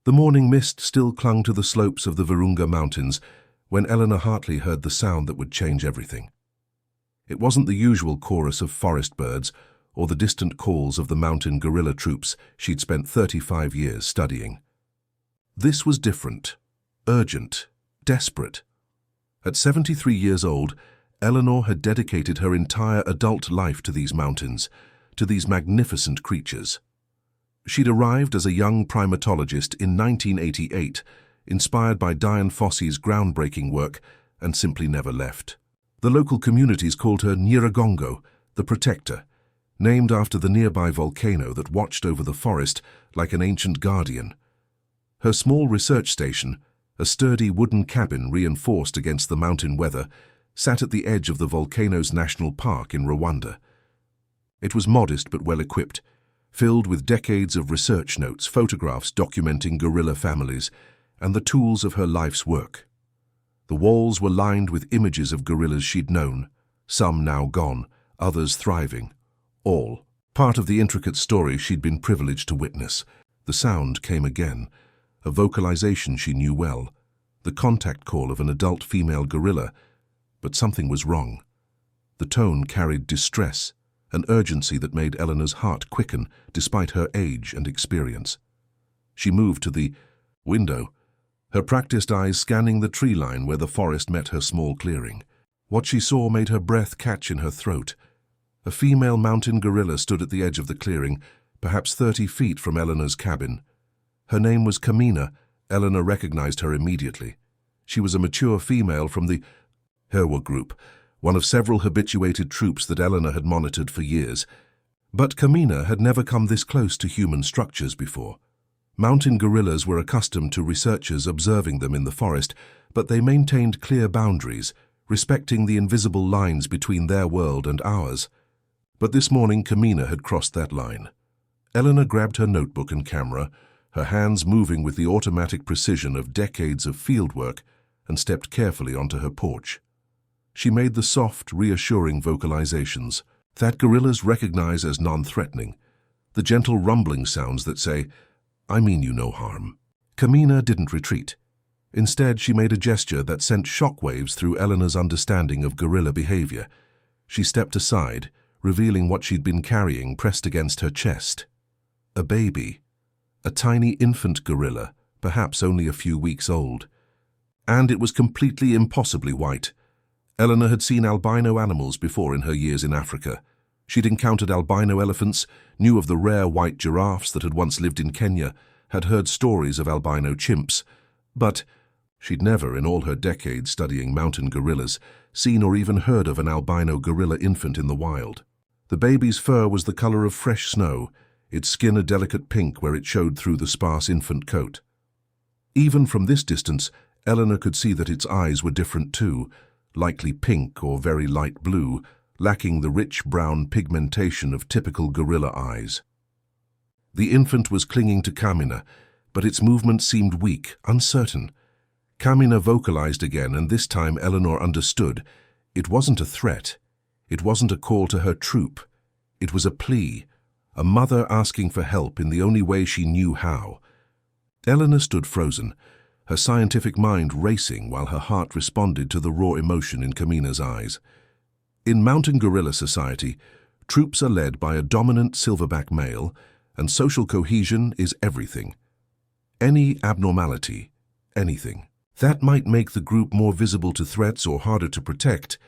The morning mist still clung to the slopes of the Virunga Mountains when Eleanor Hartley heard the sound that would change everything. It wasn't the usual chorus of forest birds or the distant calls of the mountain guerrilla troops she'd spent 35 years studying. This was different, urgent, desperate. At 73 years old, Eleanor had dedicated her entire adult life to these mountains, to these magnificent creatures. She'd arrived as a young primatologist in 1988, inspired by Dian Fossey's groundbreaking work, and simply never left. The local communities called her Nyiragongo, the Protector, named after the nearby volcano that watched over the forest like an ancient guardian. Her small research station, a sturdy wooden cabin reinforced against the mountain weather, sat at the edge of the volcano's national park in Rwanda. It was modest but well-equipped, filled with decades of research notes, photographs documenting gorilla families, and the tools of her life's work. The walls were lined with images of gorillas she'd known, some now gone, others thriving, all part of the intricate story she'd been privileged to witness. The sound came again, a vocalization she knew well, the contact call of an adult female gorilla, but something was wrong. The tone carried distress, an urgency that made Eleanor's heart quicken despite her age and experience. She moved to the window, her practiced eyes scanning the tree line where the forest met her small clearing. What she saw made her breath catch in her throat. A female mountain gorilla stood at the edge of the clearing, perhaps 30 feet from Eleanor's cabin. Her name was Kamina. Eleanor recognized her immediately. She was a mature female from the Herwa group, one of several habituated troops that Eleanor had monitored for years. But Kamina had never come this close to human structures before. Mountain gorillas were accustomed to researchers observing them in the forest, but they maintained clear boundaries, respecting the invisible lines between their world and ours. But this morning Kamina had crossed that line. Eleanor grabbed her notebook and camera, her hands moving with the automatic precision of decades of fieldwork, and stepped carefully onto her porch. She made the soft, reassuring vocalizations that gorillas recognize as non-threatening, the gentle rumbling sounds that say, "I mean you no harm." Kamina didn't retreat. Instead, she made a gesture that sent shockwaves through Eleanor's understanding of gorilla behavior. She stepped aside, revealing what she'd been carrying pressed against her chest. A baby. A tiny infant gorilla, perhaps only a few weeks old. And it was completely impossibly white. Eleanor had seen albino animals before in her years in Africa. She'd encountered albino elephants, knew of the rare white giraffes that had once lived in Kenya, had heard stories of albino chimps, but she'd never, in all her decades studying mountain gorillas, seen or even heard of an albino gorilla infant in the wild. The baby's fur was the color of fresh snow, its skin a delicate pink where it showed through the sparse infant coat. Even from this distance, Eleanor could see that its eyes were different too, likely pink or very light blue, lacking the rich brown pigmentation of typical gorilla eyes. The infant was clinging to Kamina, but its movement seemed weak, uncertain. Kamina vocalized again, and this time Eleanor understood. It wasn't a threat. It wasn't a call to her troop. It was a plea, a mother asking for help in the only way she knew how. Eleanor stood frozen, her scientific mind racing while her heart responded to the raw emotion in Kamina's eyes. In mountain gorilla society, troops are led by a dominant silverback male, and social cohesion is everything. Any abnormality, anything, that might make the group more visible to threats or harder to protect,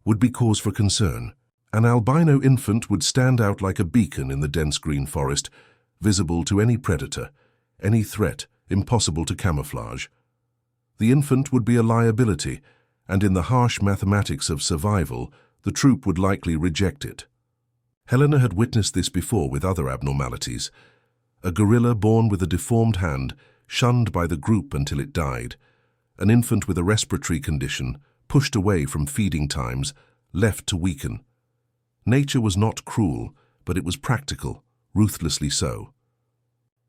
would be cause for concern. An albino infant would stand out like a beacon in the dense green forest, visible to any predator, any threat, impossible to camouflage. The infant would be a liability, and in the harsh mathematics of survival, the troop would likely reject it. Helena had witnessed this before with other abnormalities. A gorilla born with a deformed hand, shunned by the group until it died. An infant with a respiratory condition, pushed away from feeding times, left to weaken. Nature was not cruel, but it was practical, ruthlessly so.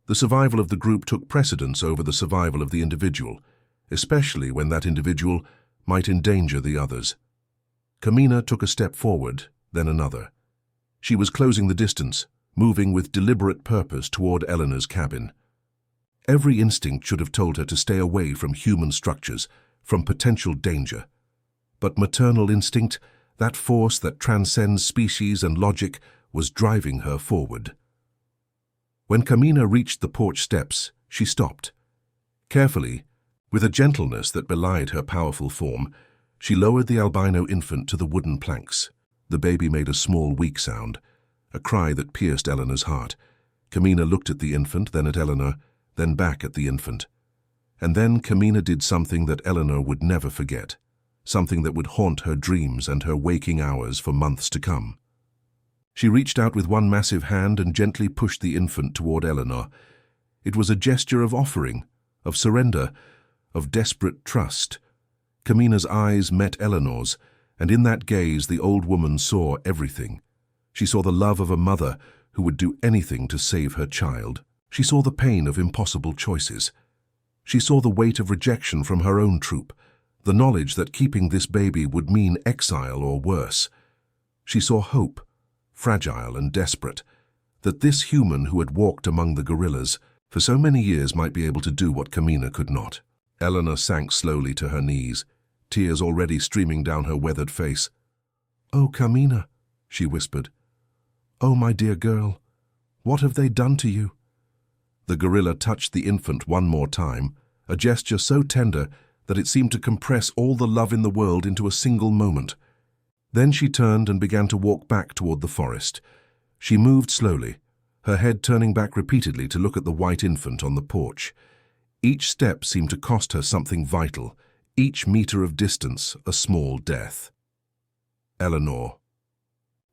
The survival of the group took precedence over the survival of the individual, especially when that individual might endanger the others. Kamina took a step forward, then another. She was closing the distance, moving with deliberate purpose toward Eleanor's cabin. Every instinct should have told her to stay away from human structures, from potential danger. But maternal instinct, that force that transcends species and logic, was driving her forward. When Camina reached the porch steps, she stopped. Carefully, with a gentleness that belied her powerful form, she lowered the albino infant to the wooden planks. The baby made a small, weak sound, a cry that pierced Eleanor's heart. Camina looked at the infant, then at Eleanor, then back at the infant. And then Camina did something that Eleanor would never forget, something that would haunt her dreams and her waking hours for months to come. She reached out with one massive hand and gently pushed the infant toward Eleanor. It was a gesture of offering, of surrender, of desperate trust. Camina's eyes met Eleanor's, and in that gaze the old woman saw everything. She saw the love of a mother who would do anything to save her child. She saw the pain of impossible choices. She saw the weight of rejection from her own troop, the knowledge that keeping this baby would mean exile or worse. She saw hope, fragile and desperate, that this human who had walked among the gorillas for so many years might be able to do what Camina could not. Eleanor sank slowly to her knees, tears already streaming down her weathered face. "Oh, Camina," she whispered. "Oh, my dear girl, what have they done to you?" The gorilla touched the infant one more time, a gesture so tender that it seemed to compress all the love in the world into a single moment. Then she turned and began to walk back toward the forest. She moved slowly, her head turning back repeatedly to look at the white infant on the porch. Each step seemed to cost her something vital, each meter of distance a small death. Eleanor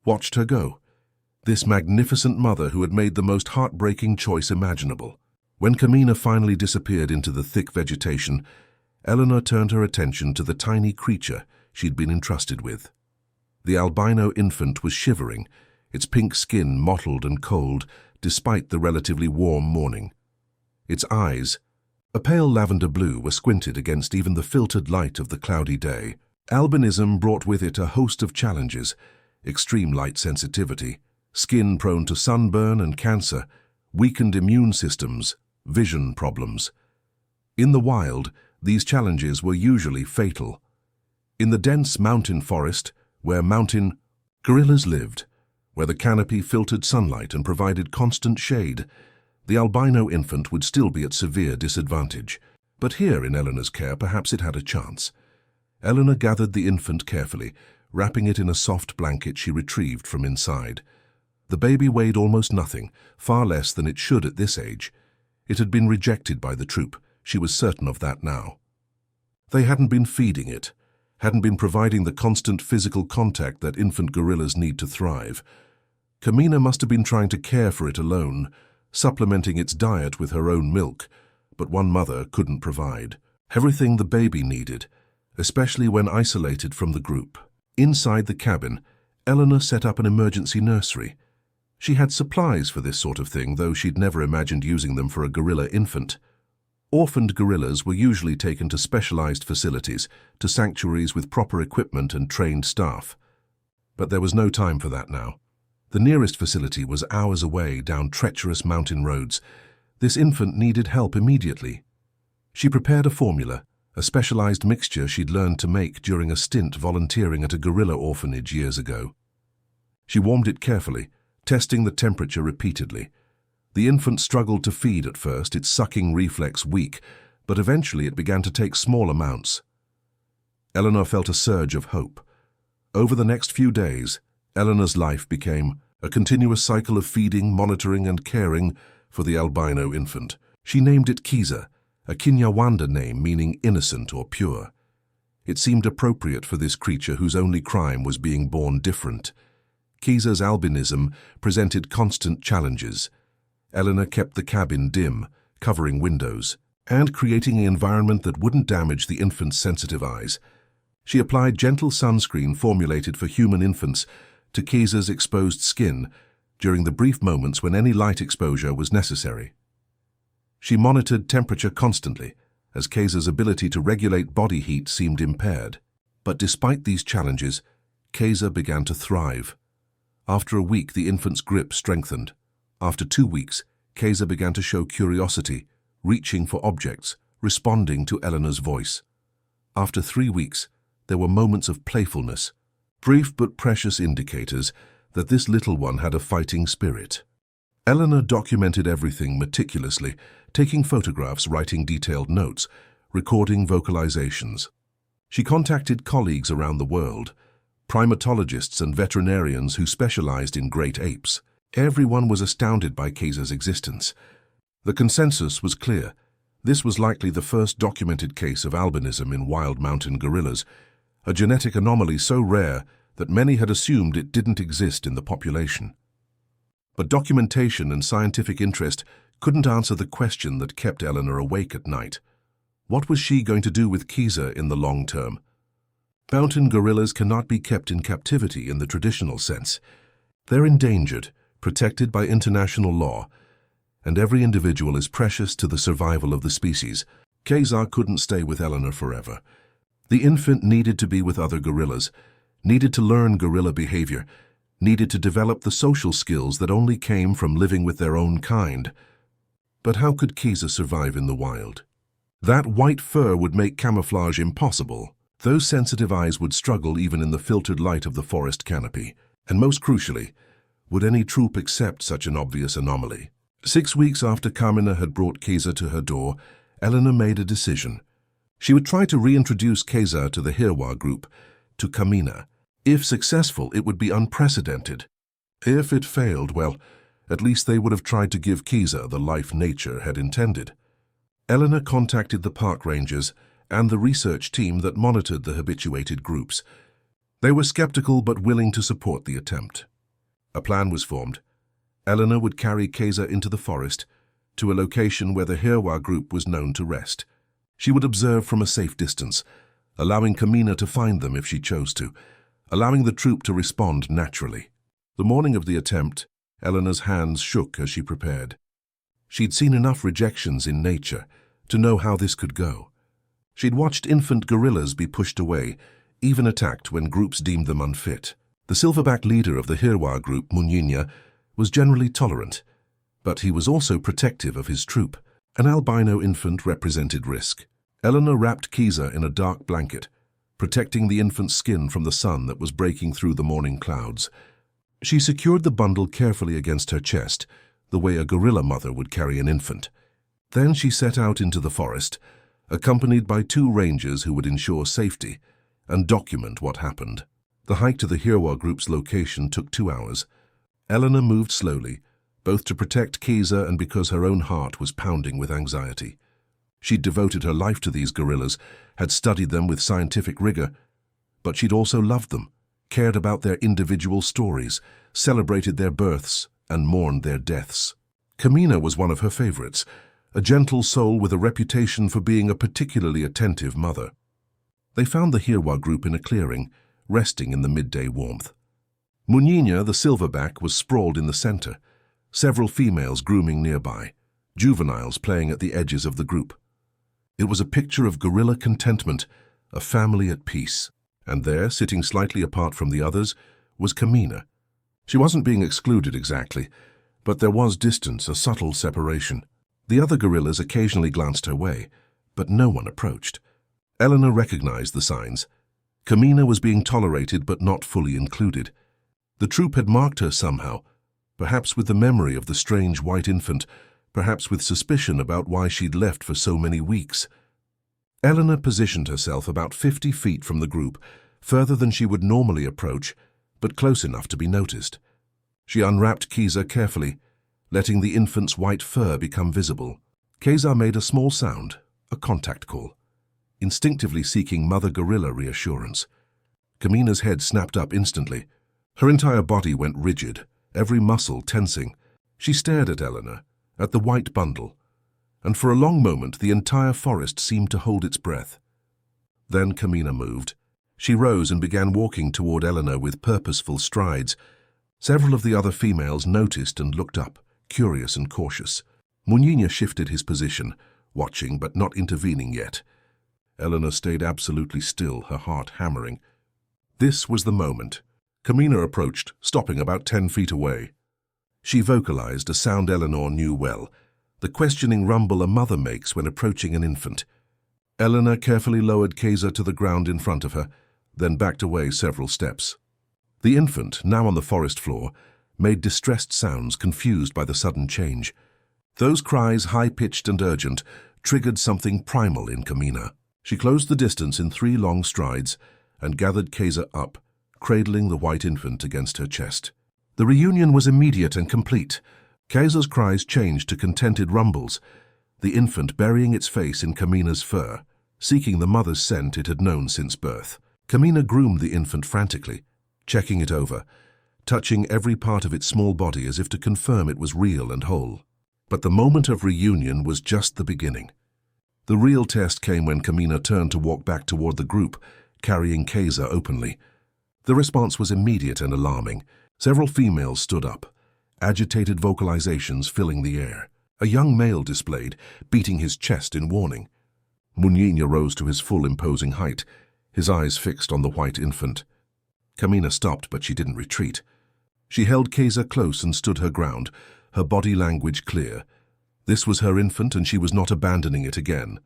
watched her go, this magnificent mother who had made the most heartbreaking choice imaginable. When Camina finally disappeared into the thick vegetation, Eleanor turned her attention to the tiny creature she'd been entrusted with. The albino infant was shivering, its pink skin mottled and cold despite the relatively warm morning. Its eyes, a pale lavender blue, were squinted against even the filtered light of the cloudy day. Albinism brought with it a host of challenges: extreme light sensitivity, skin prone to sunburn and cancer, weakened immune systems, vision problems. In the wild, these challenges were usually fatal. In the dense mountain forest, where mountain gorillas lived, where the canopy filtered sunlight and provided constant shade, the albino infant would still be at severe disadvantage. But here in Eleanor's care, perhaps it had a chance. Eleanor gathered the infant carefully, wrapping it in a soft blanket she retrieved from inside. The baby weighed almost nothing, far less than it should at this age. It had been rejected by the troop, she was certain of that now. They hadn't been feeding it, hadn't been providing the constant physical contact that infant gorillas need to thrive. Camina must have been trying to care for it alone, supplementing its diet with her own milk, but one mother couldn't provide everything the baby needed, especially when isolated from the group. Inside the cabin, Eleanor set up an emergency nursery. She had supplies for this sort of thing, though she'd never imagined using them for a gorilla infant. Orphaned gorillas were usually taken to specialized facilities, to sanctuaries with proper equipment and trained staff. But there was no time for that now. The nearest facility was hours away down treacherous mountain roads. This infant needed help immediately. She prepared a formula, a specialized mixture she'd learned to make during a stint volunteering at a gorilla orphanage years ago. She warmed it carefully, testing the temperature repeatedly. The infant struggled to feed at first, its sucking reflex weak, but eventually it began to take small amounts. Eleanor felt a surge of hope. Over the next few days, Eleanor's life became a continuous cycle of feeding, monitoring, and caring for the albino infant. She named it Kiza, a Kinyarwanda name meaning innocent or pure. It seemed appropriate for this creature whose only crime was being born different. Kiza's albinism presented constant challenges. Eleanor kept the cabin dim, covering windows, and creating an environment that wouldn't damage the infant's sensitive eyes. She applied gentle sunscreen formulated for human infants to Kiza's exposed skin during the brief moments when any light exposure was necessary. She monitored temperature constantly, as Kiza's ability to regulate body heat seemed impaired. But despite these challenges, Kiza began to thrive. After a week, the infant's grip strengthened. After 2 weeks, Kiza began to show curiosity, reaching for objects, responding to Eleanor's voice. After 3 weeks, there were moments of playfulness, brief but precious indicators that this little one had a fighting spirit. Eleanor documented everything meticulously, taking photographs, writing detailed notes, recording vocalizations. She contacted colleagues around the world, primatologists and veterinarians who specialized in great apes. Everyone was astounded by Kaysa's existence. The consensus was clear. This was likely the first documented case of albinism in wild mountain gorillas, a genetic anomaly so rare that many had assumed it didn't exist in the population. But documentation and scientific interest couldn't answer the question that kept Eleanor awake at night. What was she going to do with Kaysa in the long term? Mountain gorillas cannot be kept in captivity in the traditional sense. They're endangered, protected by international law, and every individual is precious to the survival of the species. Kaysa couldn't stay with Eleanor forever. The infant needed to be with other gorillas, needed to learn gorilla behavior, needed to develop the social skills that only came from living with their own kind. But how could Kaysa survive in the wild? That white fur would make camouflage impossible. Those sensitive eyes would struggle even in the filtered light of the forest canopy. And most crucially, would any troop accept such an obvious anomaly? 6 weeks after Carmina had brought Kaysa to her door, Eleanor made a decision. She would try to reintroduce Kaysa to the Hirwa group, to Carmina. If successful, it would be unprecedented. If it failed, well, at least they would have tried to give Kaysa the life nature had intended. Eleanor contacted the park rangers and the research team that monitored the habituated groups. They were skeptical but willing to support the attempt. A plan was formed. Eleanor would carry Kaysa into the forest, to a location where the Hirwa group was known to rest. She would observe from a safe distance, allowing Carmina to find them if she chose to, allowing the troop to respond naturally. The morning of the attempt, Eleanor's hands shook as she prepared. She'd seen enough rejections in nature to know how this could go. She'd watched infant gorillas be pushed away, even attacked when groups deemed them unfit. The silverback leader of the Hirwa group, Munyinya, was generally tolerant, but he was also protective of his troop. An albino infant represented risk. Eleanor wrapped Kaysa in a dark blanket, protecting the infant's skin from the sun that was breaking through the morning clouds. She secured the bundle carefully against her chest, the way a gorilla mother would carry an infant. Then she set out into the forest, accompanied by 2 rangers who would ensure safety and document what happened. The hike to the Hirwa group's location took 2 hours. Eleanor moved slowly, both to protect Kaysa and because her own heart was pounding with anxiety. She'd devoted her life to these gorillas, had studied them with scientific rigor, but she'd also loved them, cared about their individual stories, celebrated their births, and mourned their deaths. Carmina was one of her favorites, a gentle soul with a reputation for being a particularly attentive mother. They found the Hirwa group in a clearing, resting in the midday warmth. Munyinya, the silverback, was sprawled in the center, several females grooming nearby, juveniles playing at the edges of the group. It was a picture of gorilla contentment, a family at peace. And there, sitting slightly apart from the others, was Carmina. She wasn't being excluded exactly, but there was distance, a subtle separation. The other gorillas occasionally glanced her way, but no one approached. Eleanor recognized the signs. Carmina was being tolerated but not fully included. The troop had marked her somehow, perhaps with the memory of the strange white infant, perhaps with suspicion about why she'd left for so many weeks. Eleanor positioned herself about 50 feet from the group, further than she would normally approach, but close enough to be noticed. She unwrapped Kaysa carefully, letting the infant's white fur become visible. Kaysa made a small sound, a contact call, instinctively seeking mother gorilla reassurance. Carmina's head snapped up instantly. Her entire body went rigid, every muscle tensing. She stared at Eleanor, at the white bundle, and for a long moment the entire forest seemed to hold its breath. Then Carmina moved. She rose and began walking toward Eleanor with purposeful strides. Several of the other females noticed and looked up, curious and cautious. Munyinya shifted his position, watching but not intervening yet. Eleanor stayed absolutely still, her heart hammering. This was the moment. Carmina approached, stopping about 10 feet away. She vocalized a sound Eleanor knew well, the questioning rumble a mother makes when approaching an infant. Eleanor carefully lowered Kaiser to the ground in front of her, then backed away several steps. The infant, now on the forest floor, made distressed sounds, confused by the sudden change. Those cries, high-pitched and urgent, triggered something primal in Camina. She closed the distance in 3 long strides and gathered Kaiser up, cradling the white infant against her chest. The reunion was immediate and complete. Kaiser's cries changed to contented rumbles, the infant burying its face in Camina's fur, seeking the mother's scent it had known since birth. Camina groomed the infant frantically, checking it over, touching every part of its small body as if to confirm it was real and whole. But the moment of reunion was just the beginning. The real test came when Camina turned to walk back toward the group, carrying Kaiser openly. The response was immediate and alarming. Several females stood up, agitated vocalizations filling the air. A young male displayed, beating his chest in warning. Munyinya rose to his full imposing height, his eyes fixed on the white infant. Camina stopped, but she didn't retreat. She held Kaiser close and stood her ground, her body language clear. This was her infant, and she was not abandoning it again.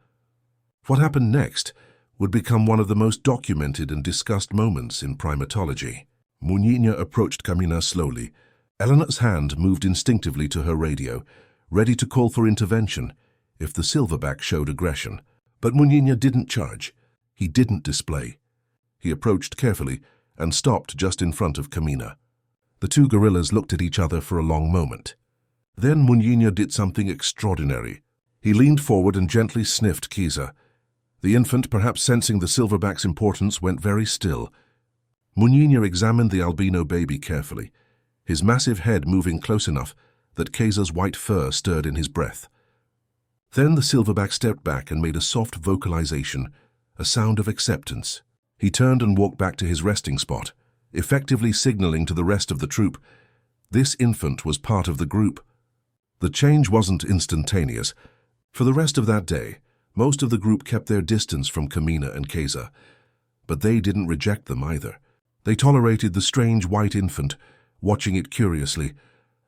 What happened next would become one of the most documented and discussed moments in primatology. Munyinya approached Camina slowly. Eleanor's hand moved instinctively to her radio, ready to call for intervention if the silverback showed aggression. But Munyinya didn't charge. He didn't display. He approached carefully and stopped just in front of Camina. The 2 gorillas looked at each other for a long moment. Then Munyinya did something extraordinary. He leaned forward and gently sniffed Kaiser. The infant, perhaps sensing the silverback's importance, went very still. Munyinya examined the albino baby carefully, his massive head moving close enough that Kaiser's white fur stirred in his breath. Then the silverback stepped back and made a soft vocalization, a sound of acceptance. He turned and walked back to his resting spot, effectively signaling to the rest of the troop, this infant was part of the group. The change wasn't instantaneous. For the rest of that day, most of the group kept their distance from Camina and Kaiser, but they didn't reject them either. They tolerated the strange white infant, watching it curiously,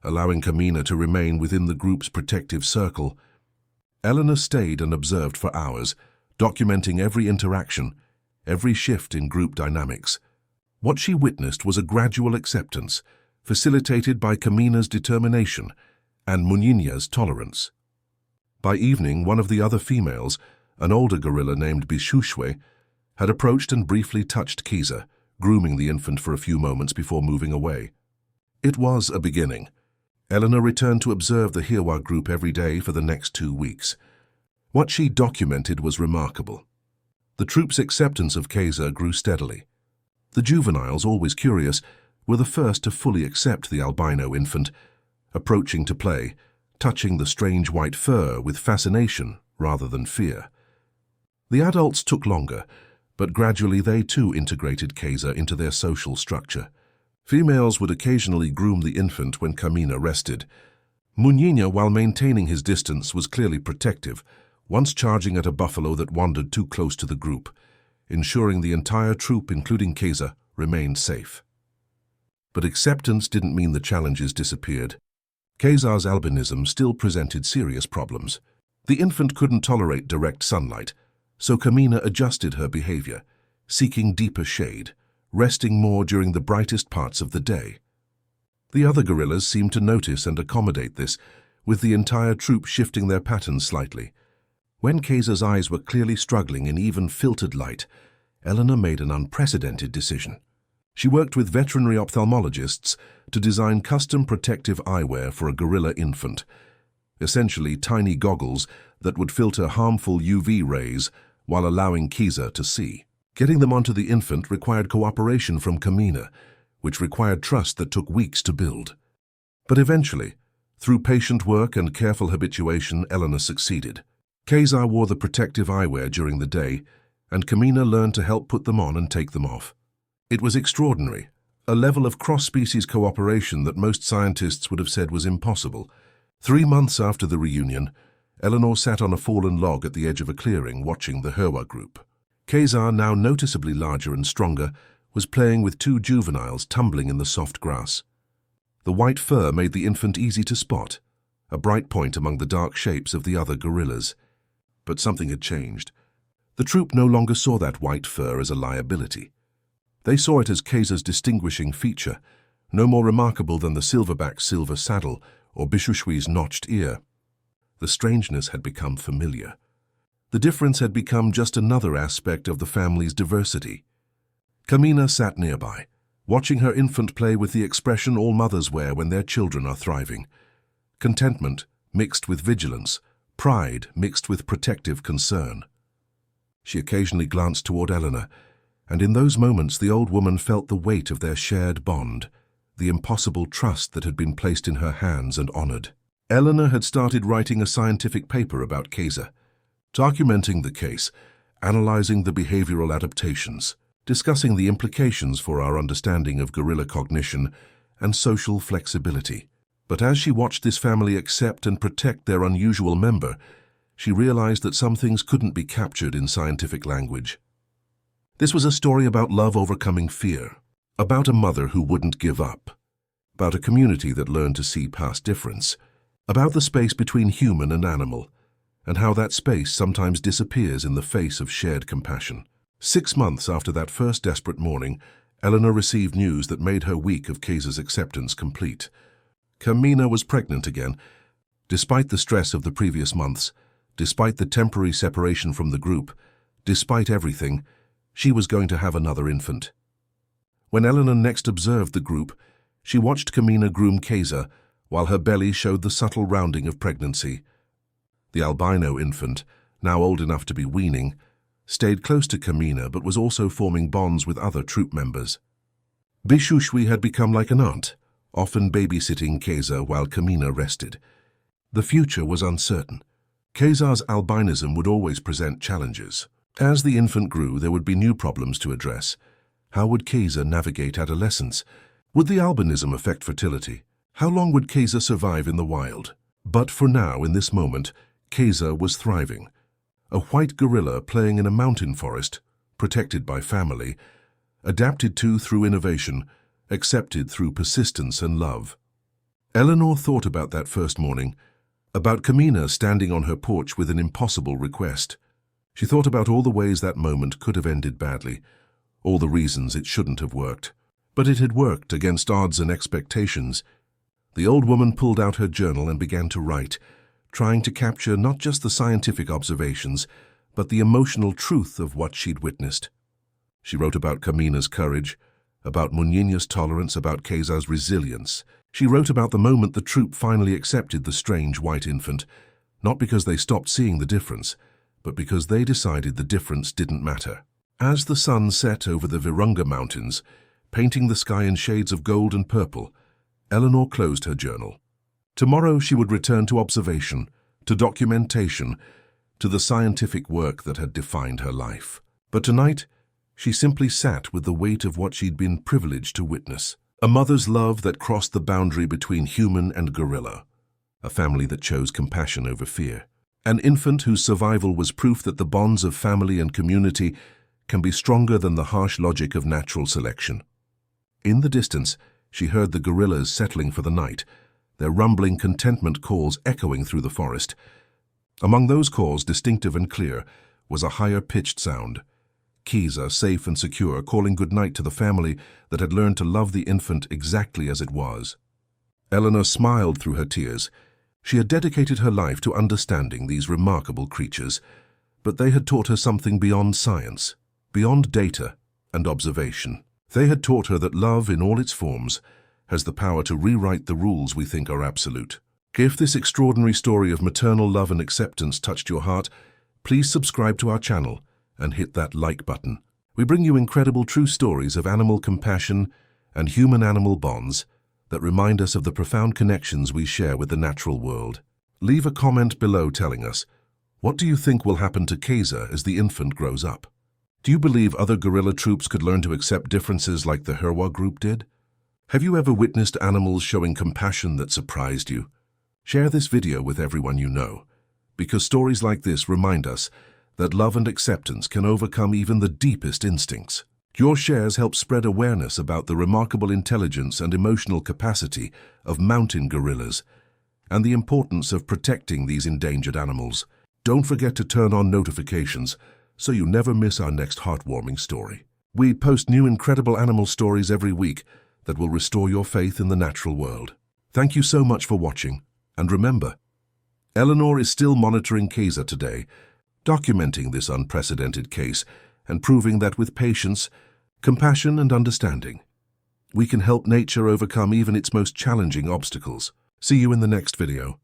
allowing Camina to remain within the group's protective circle. Eleanor stayed and observed for hours, documenting every interaction, every shift in group dynamics. What she witnessed was a gradual acceptance, facilitated by Camina's determination and Munyinya's tolerance. By evening, one of the other females, an older gorilla named Bishushwe, had approached and briefly touched Kaiser, grooming the infant for a few moments before moving away. It was a beginning. Eleanor returned to observe the Hirwa group every day for the next 2 weeks. What she documented was remarkable. The troop's acceptance of Kaiser grew steadily. The juveniles, always curious, were the first to fully accept the albino infant, approaching to play, touching the strange white fur with fascination rather than fear. The adults took longer, but gradually they too integrated Kaiser into their social structure. Females would occasionally groom the infant when Camina rested. Munyinya, while maintaining his distance, was clearly protective, once charging at a buffalo that wandered too close to the group, ensuring the entire troop, including Kaiser, remained safe. But acceptance didn't mean the challenges disappeared. Kaiser's albinism still presented serious problems. The infant couldn't tolerate direct sunlight, so Camina adjusted her behavior, seeking deeper shade, resting more during the brightest parts of the day. The other gorillas seemed to notice and accommodate this, with the entire troop shifting their patterns slightly. When Kaiser's eyes were clearly struggling in even filtered light, Eleanor made an unprecedented decision. She worked with veterinary ophthalmologists to design custom protective eyewear for a gorilla infant, essentially tiny goggles that would filter harmful UV rays while allowing Kaiser to see. Getting them onto the infant required cooperation from Camina, which required trust that took weeks to build. But eventually, through patient work and careful habituation, Eleanor succeeded. Kaiser wore the protective eyewear during the day, and Camina learned to help put them on and take them off. It was extraordinary, a level of cross-species cooperation that most scientists would have said was impossible. 3 months after the reunion, Eleanor sat on a fallen log at the edge of a clearing watching the Hirwa group. Kaiser, now noticeably larger and stronger, was playing with 2 juveniles tumbling in the soft grass. The white fur made the infant easy to spot, a bright point among the dark shapes of the other gorillas. But something had changed. The troop no longer saw that white fur as a liability. They saw it as Kaiser's distinguishing feature, no more remarkable than the silverback's silver saddle or Bishushwi's notched ear. The strangeness had become familiar. The difference had become just another aspect of the family's diversity. Kamina sat nearby, watching her infant play with the expression all mothers wear when their children are thriving. Contentment mixed with vigilance, pride mixed with protective concern. She occasionally glanced toward Eleanor, and in those moments the old woman felt the weight of their shared bond, the impossible trust that had been placed in her hands and honored. Eleanor had started writing a scientific paper about Kaiser, documenting the case, analyzing the behavioral adaptations, discussing the implications for our understanding of gorilla cognition and social flexibility. But as she watched this family accept and protect their unusual member, she realized that some things couldn't be captured in scientific language. This was a story about love overcoming fear, about a mother who wouldn't give up, about a community that learned to see past difference, about the space between human and animal, and how that space sometimes disappears in the face of shared compassion. 6 months after that first desperate morning, Eleanor received news that made her week of Kaiser's acceptance complete. Kamina was pregnant again. Despite the stress of the previous months, despite the temporary separation from the group, despite everything, she was going to have another infant. When Eleanor next observed the group, she watched Kamina groom Kaiser while her belly showed the subtle rounding of pregnancy. The albino infant, now old enough to be weaning, stayed close to Kamina but was also forming bonds with other troop members. Bishushwi had become like an aunt, often babysitting Kaiser while Kamina rested. The future was uncertain. Kaiser's albinism would always present challenges. As the infant grew, there would be new problems to address. How would Kaiser navigate adolescence? Would the albinism affect fertility? How long would Kaiser survive in the wild? But for now, in this moment, Kaiser was thriving. A white gorilla playing in a mountain forest, protected by family, adapted to through innovation, accepted through persistence and love. Eleanor thought about that first morning, about Kamina standing on her porch with an impossible request. She thought about all the ways that moment could have ended badly, all the reasons it shouldn't have worked. But it had worked against odds and expectations. The old woman pulled out her journal and began to write, trying to capture not just the scientific observations, but the emotional truth of what she'd witnessed. She wrote about Kamina's courage, about Munyinya's tolerance, about Kaiser's resilience. She wrote about the moment the troop finally accepted the strange white infant, not because they stopped seeing the difference, but because they decided the difference didn't matter. As the sun set over the Virunga Mountains, painting the sky in shades of gold and purple, Eleanor closed her journal. Tomorrow she would return to observation, to documentation, to the scientific work that had defined her life. But tonight, she simply sat with the weight of what she'd been privileged to witness. A mother's love that crossed the boundary between human and gorilla. A family that chose compassion over fear. An infant whose survival was proof that the bonds of family and community can be stronger than the harsh logic of natural selection. In the distance, she heard the gorillas settling for the night, their rumbling contentment calls echoing through the forest. Among those calls, distinctive and clear, was a higher-pitched sound. Kaiser, safe and secure, calling goodnight to the family that had learned to love the infant exactly as it was. Eleanor smiled through her tears. She had dedicated her life to understanding these remarkable creatures, but they had taught her something beyond science, beyond data and observation. They had taught her that love, in all its forms, has the power to rewrite the rules we think are absolute. If this extraordinary story of maternal love and acceptance touched your heart, please subscribe to our channel and hit that like button. We bring you incredible true stories of animal compassion and human-animal bonds that remind us of the profound connections we share with the natural world. Leave a comment below telling us, what do you think will happen to Kaiser as the infant grows up? Do you believe other gorilla troops could learn to accept differences like the Herwa group did? Have you ever witnessed animals showing compassion that surprised you? Share this video with everyone you know, because stories like this remind us that love and acceptance can overcome even the deepest instincts. Your shares help spread awareness about the remarkable intelligence and emotional capacity of mountain gorillas. and the importance of protecting these endangered animals. Don't forget to turn on notifications so you never miss our next heartwarming story. We post new incredible animal stories every week that will restore your faith in the natural world. Thank you so much for watching, and remember, Eleanor is still monitoring Kaiser today, documenting this unprecedented case and proving that with patience, compassion and understanding, we can help nature overcome even its most challenging obstacles. See you in the next video.